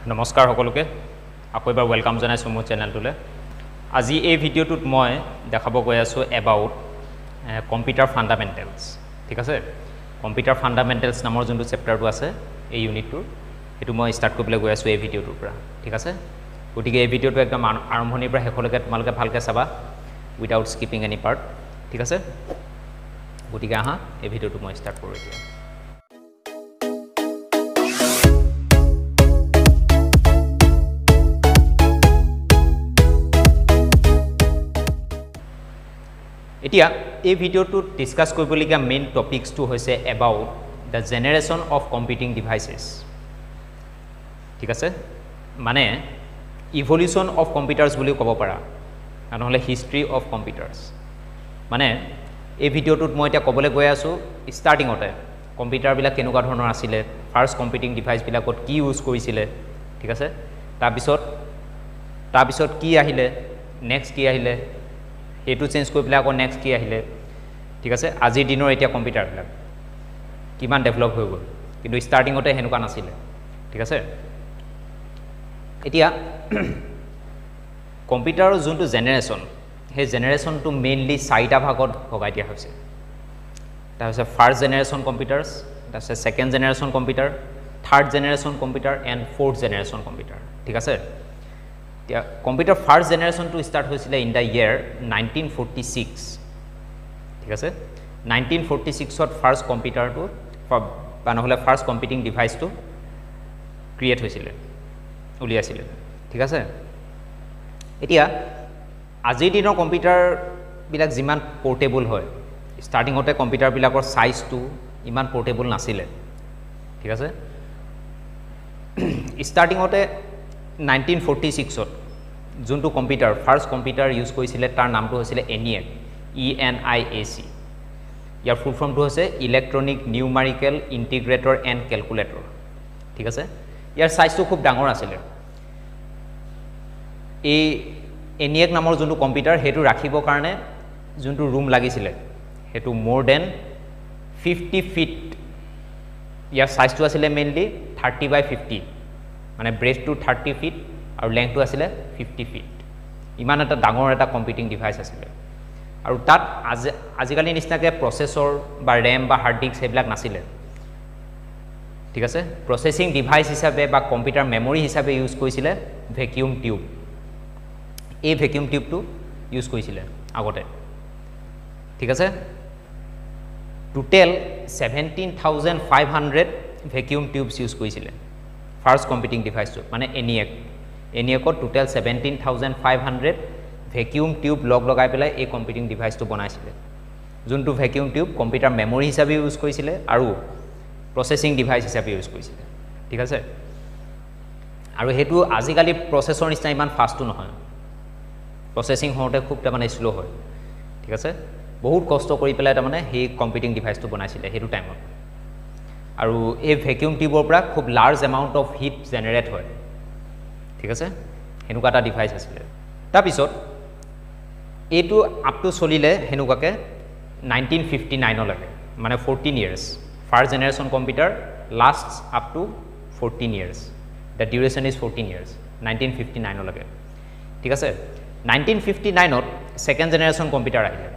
নমস্কাৰ সকলোকে আকৌ এবাৰ ওয়েলকাম জনাইছো মোৰ চেনেলটোলে আজি এই ভিডিওটোত মই দেখাব গৈ আছো এবাউট কম্পিউটাৰ ফান্ডামেন্টেলস ঠিক আছে কম্পিউটাৰ ফান্ডামেন্টেলস নামৰ যোনটো চেপ্টাৰটো আছে এই ইউনিটটোৰ এটো মই স্টাৰ্ট কৰিবলৈ গৈ আছো এই ভিডিওটোৰ পৰা ঠিক আছে গতিকে এই ভিডিওটো একদম আৰম্ভণিৰ পৰা শেষলৈকে তোমালোকে ভালকে চাবা উইদাউট স্কিপিং এনি পাৰ্ট ঠিক আছে গতিকে আহা এই ভিডিওটো মই স্টাৰ্ট কৰো এতিয়া এতিয়া এই ভিডিওটো ডিসকাস কৰিবলগীয়া মেইন টপিকসটো হৈছে about the generation of computing devices ঠিক আছে মানে ইভলিউশন অফ কম্পিউটাৰ্স বুলি ক'ব পাৰা নহলে হিষ্ট্ৰী অফ কম্পিউটাৰ্স মানে এই ভিডিওটোত মই এতিয়া ক'বলৈ গৈ আছো ষ্টাৰ্টিংতে কম্পিউটাৰ বিলাক কেনেকুৱা ধৰণৰ আছিল ফাৰ্স্ট কম্পিউটিং ডিভাইস বিলাকত কি ইউজ কৰিছিল ঠিক আছে তাৰপিছত কি আহিলে নেক্সট কি আহিলে এটো চেঞ্জ কৰি পেলাই আকৌ নেক্সট কি আহিলে ঠিক আছে আজিৰ দিনৰ এতিয়া কম্পিউটাৰ বিলাক কিমান ডেভেলপ হৈ গ'ল কিন্তু ষ্টাৰ্টিংতে হেনুকা নাছিল ঠিক আছে এতিয়া কম্পিউটাৰৰ যোনটো জেনাৰেশন হে জেনাৰেশনটো মেইনলি চাৰিটা ভাগত ভগাই দিয়া হৈছে তাৰপিছত ফাৰ্স্ট জেনাৰেশন কম্পিউটাৰ্স তাৰপিছত second generation computer third generation computer and fourth generation computer ঠিক আছে কম্পিউটাৰ ফাৰ্স্ট জেনাৰেশনটো স্টাৰ্ট হৈছিল ইন দা ইয়াৰ 1946 ঠিক আছে 1946 ত ফাৰ্স্ট কম্পিউটাৰটো বা নহলে ফাৰ্স্ট কম্পিউটিং ডিভাইসটো ক্ৰিয়েট হৈছিল উলিয়াইছিল ঠিক আছে এতিয়া আজিৰ দিনৰ কম্পিউটাৰ বিলাক যিমান পোৰ্টেবল হয় ষ্টাৰ্টিংতে কম্পিউটাৰ বিলাকৰ সাইজটো ইমান পোৰ্টেবল নাছিল ঠিক আছে ষ্টাৰ্টিংতে 1946 ত যোনটো কম্পিউটাৰ ফাৰ্স্ট কম্পিউটাৰ ইউজ কৰিছিল তাৰ নামটো হৈছিল ENIAC ENIAC ইয়াৰ ফুল ফৰ্মটো হৈছে electronic numerical integrator and calculator ঠিক আছে ইয়াৰ সাইজটো খুব ডাঙৰ আছিল এই ENIAC নামৰ যোনটো কম্পিউটাৰ হেতু ৰাখিবৰ কাৰণে যোনটো ৰুম লাগিছিল হেতু মোৰ দেন 50 ফিট ইয়াৰ সাইজটো আছিল মেইনলি 30 বাই 50 মানে ব্ৰেথটো 30 ফিট আৰু লেংথটো আছিল 50 ফিট ইমান এটা ডাঙৰ এটা কম্পিউটিং ডিভাইস আছিল আৰু তাত আজিকালি নিচিনাকে প্ৰসেসৰ বা RAM বা হাৰ্ড ডিস্ক হেবিলাক নাছিল ঠিক আছে প্ৰসেসিং ডিভাইস হিচাপে বা কম্পিউটাৰ মেমৰি হিচাপে ইউজ কৰিছিল ভ্যাকুয়াম টিউব এই ভ্যাকুয়াম টিউবটো ইউজ কৰিছিল আগতে ঠিক আছে টোটাল 17500 ভ্যাকুয়াম টিউবস ইউজ কৰিছিল ফাৰ্স্ট কম্পিউটিং ডিভাইসটো মানে ENIAC টোটাল 17500 ভ্যাকুয়াম টিউব লগাই পেলাই এই কম্পিউটিং ডিভাইসটো বনাইছিল যোনটো ভ্যাকুয়াম টিউব কম্পিউটাৰ মেমৰি হিচাপে ইউজ কৰিছিল আৰু প্ৰসেসিং ডিভাইস হিচাপে ইউজ কৰিছিল ঠিক আছে আৰু হেতু আজিকালি প্ৰসেসৰ নিচিনা ইমান ফাষ্টটো নহয় প্ৰসেসিং হওঁতে খুব মানে স্লো হয় ঠিক আছে বহুত কষ্ট কৰি পেলাই তাৰ মানে এই কম্পিউটিং ডিভাইসটো বনাইছিল হেতু টাইমত আৰু এই ভ্যাকুয়াম টিউবৰ পৰা খুব large amount of heat generate হয় ঠিক আছে হেনুকা এটা ডিভাইস আছিল তাৰপিছত এটো আপ টু চলিলে হেনুকাকে 1959 লৈকে মানে 14 years first generation computer lasts up to 14 years the duration is 14 years 1959 লৈকে ঠিক আছে 1959 ত সেকেন্ড জেনাৰেশন কম্পিউটাৰ আহিলে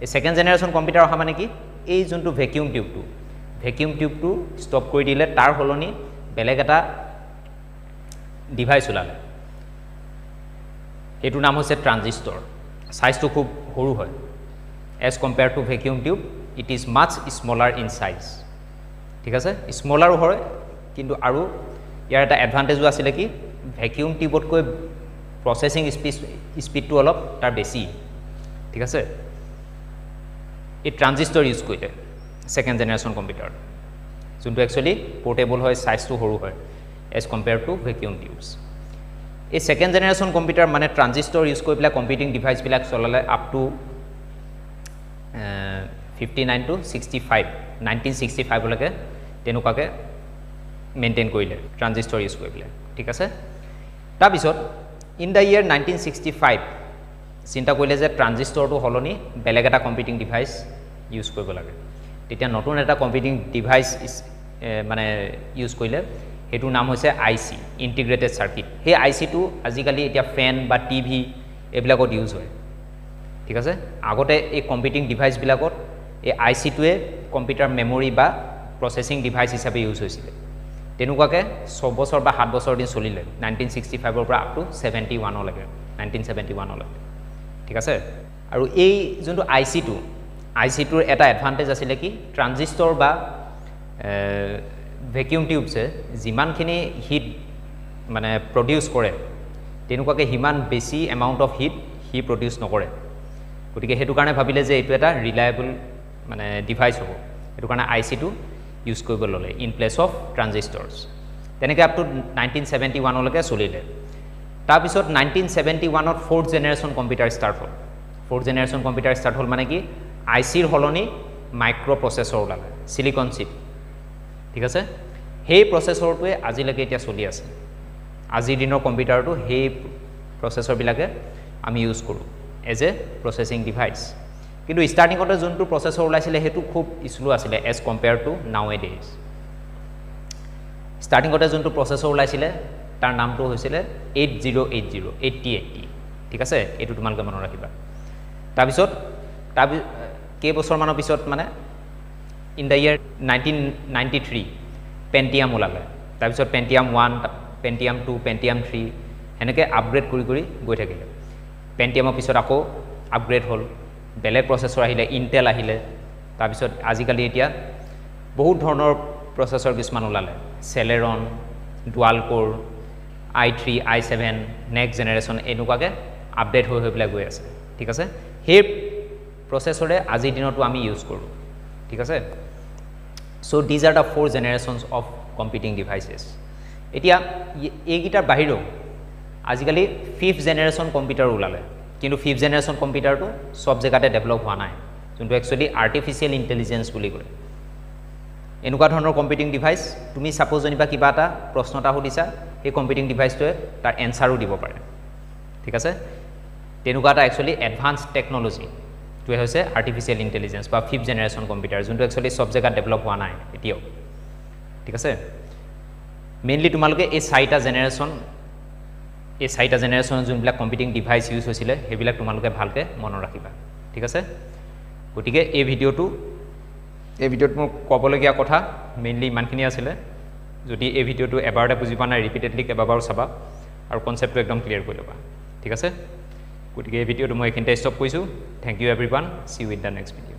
এই সেকেন্ড জেনাৰেশন কম্পিউটাৰ অহা মানে কি এই যোনটো ভ্যাকুয়াম টিউবটো ষ্টপ কৰি দিলে তাৰ হলনি বেলেগ এটা ডিভাইস ওলালে এটো নাম হৈছে ট্ৰানজিস্টৰ সাইজটো খুব সৰু হয় as compare to vacuum tube it is much smaller in size ঠিক আছে স্মলাৰো হয় কিন্তু আৰু ইয়াৰ এটা এডভান্টেজও আছিল কি ভ্যাকুয়াম টিউবতকৈ প্ৰসেসিং স্পীডটো অলপ তাৰ বেছি ঠিক আছে এই ট্ৰানজিস্টৰ ইউজ কৰিলে সেকেন্ড জেনাৰেশন কম্পিউটাৰ যোনটো একচুয়ালি পোৰ্টেবল হয় সাইজটো সৰু হয় as compared to vacuum tubes এই সেকেন্ড জেনাৰেশন কম্পিউটাৰ মানে ট্ৰানজিস্টৰ ইউজ কৰি পেলাই কম্পিউটিং ডিভাইস বিলাক চলালে আপ টু 59 to 65 1965 লৈকে তেনুকাকে মেইনটেইন কৰিলে ট্ৰানজিস্টৰ ইউজ কৰি পেলাই ঠিক আছে তাৰপিছত ইন দা ইয়াৰ 1965 চিন্তা কৰিলে যে ট্ৰানজিস্টৰটো হলনি বেলেগ এটা কম্পিউটিং ডিভাইস ইউজ কৰিব লাগে তেতিয়া নতুন এটা কম্পিউটিং ডিভাইস মানে ইউজ কৰিলে হেতু নাম হৈছে আইসি ইন্টিগ্ৰেটেড সার্কিট হে আইসি টু আজিকালি এতিয়া ফ্যান বা টিভি এবিলাকত ইউজ হয় ঠিক আছে আগতে এই কম্পিউটিং ডিভাইস বিলাকত এই আইসি টুৱে কম্পিউটাৰ মেমৰি বা প্ৰসেসিং ডিভাইস হিচাপে ইউজ হৈছিল তেনুকাকে 6 বছৰ বা 7 বছৰ দিন চলিলে 1965 ৰ পৰা আপ টু 71 লৈকে 1971 লৈকে ঠিক আছে আৰু এই যোনটো আইসি টুৰ এটা এডভান্টেজ আছিল কি ট্ৰানজিস্টৰ বা ভ্যাকুয়াম টিউবছে যিমানখিনি হিট মানে প্ৰডিউস কৰে তেনুকাকে হিমান বেছি amount of heat he produce নকৰে গতিকে হেতু কাৰণে ভাবিলে যে এটো এটা ৰিলায়েবল মানে ডিভাইস হ'ব এটো কাৰণে আইসি টু ইউজ কৰিব ললে ইন প্লেস অফ ট্ৰানজিস্টৰস তেনেকৈ আপ টু 1971 লৈকে চলিলে তাৰ পিছত 1971 ত ফোৰ্থ জেনাৰেশন কম্পিউটাৰ ষ্টাৰ্ট হ'ল ফোৰ্থ জেনাৰেশন কম্পিউটাৰ ষ্টাৰ্ট হ'ল মানে কি আইসিৰ হলনি মাইক্ৰো প্ৰসেসৰ ওলালে সিলিকন চিপ ঠিক আছে সেই প্ৰসেসৰটোৱে আজিলৈকে এতিয়া চলি আছে আজিৰ দিনৰ কম্পিউটাৰটো সেই প্ৰসেসৰ বিলাকে আমি ইউজ কৰো এজ এ প্ৰসেসিং ডিভাইস কিন্তু স্টাৰ্টিংতে যোনটো প্ৰসেসৰ ওলাইছিলে হেতু খুব স্লো আছিল এজ কম্পেয়াৰ টু নাও এ ডেজ স্টাৰ্টিংতে যোনটো প্ৰসেসৰ ওলাইছিলে তাৰ নামটো হৈছিল 8080 ঠিক আছে এটো তোমালকে মনত ৰাখিবা তাৰ পিছত কেই বছৰ মানৰ পিছত মানে in the year 1993 Pentium ওলালে তাৰ পিছত Pentium 1 Pentium 2 Pentium 3 এনেকৈ আপগ্ৰেড কৰি গৈ থাকিলে Pentiumৰ পিছত আকৌ আপগ্ৰেড হ'ল বেলেগ প্ৰসেসৰ আহিলে Intel আহিলে তাৰ পিছত আজিকালি এতিয়া বহুত ধৰণৰ প্ৰসেসৰ কিছুমান ওলালে Celeron Dual Core i3 i7 next generation এনেকুৱাকে আপডেট হৈ পেলাই গৈ আছে ঠিক আছে সেই প্ৰসেসৰে আজিৰ দিনতো আমি ইউজ কৰো ঠিক আছে so these are the four generations of computing devices এতিয়া এইগিটাৰ বাহিৰেও আজিকালি ফিফথ জেনাৰেশন কম্পিউটাৰ ওলালে কিন্তু ফিফথ জেনাৰেশন কম্পিউটাৰটো সব জায়গাতে ডেভেলপ হোৱা নাই যোনটো একচুয়ালি আৰ্টিফিশিয়াল ইন্টেলিজেন্স বুলি কয় এনেকুৱা ধৰণৰ কম্পিউটিং ডিভাইস তুমি সাপোজ জনিবা কিবা এটা প্ৰশ্ন এটা সুধিছা এই কম্পিউটিং ডিভাইসটোৱে তাৰ এনসাৰো দিব পাৰে ঠিক আছে তেনেকুৱা এটা একচুয়ালি এডভান্স টেকনলজি তো হৈছে আৰ্টিফিশিয়াল ইন্টেলিজেন্স বা ফিফথ জেনাৰেশন কম্পিউটাৰ যোনটো একচুয়ালি সব জায়গাত ডেভেলপ হোৱা নাই এতিয়াও ঠিক আছে মেইনলি তোমালোকে এই চাৰিটা জেনাৰেশন যোনবিলাক কম্পিউটিং ডিভাইস ইউজ হৈছিল হেবিলাক তোমালোকে ভালকে মনত ৰাখিবা ঠিক আছে গতিকে এই ভিডিঅ'ত মোৰ ক'বলগীয়া কথা মেইনলি ইমানখিনি আছিল যদি এই ভিডিঅ'টো এবাৰতে বুজি পোৱা নাই ৰিপিটেডলি কেইবাবাৰ চাবা আৰু কনসেপ্টটো একদম ক্লিয়াৰ কৰি ল'বা ঠিক আছে গতিকে এই ভিডিঅ'টো মই এখিনতে ষ্টপ কৰিছো thank you everyone see you in the next video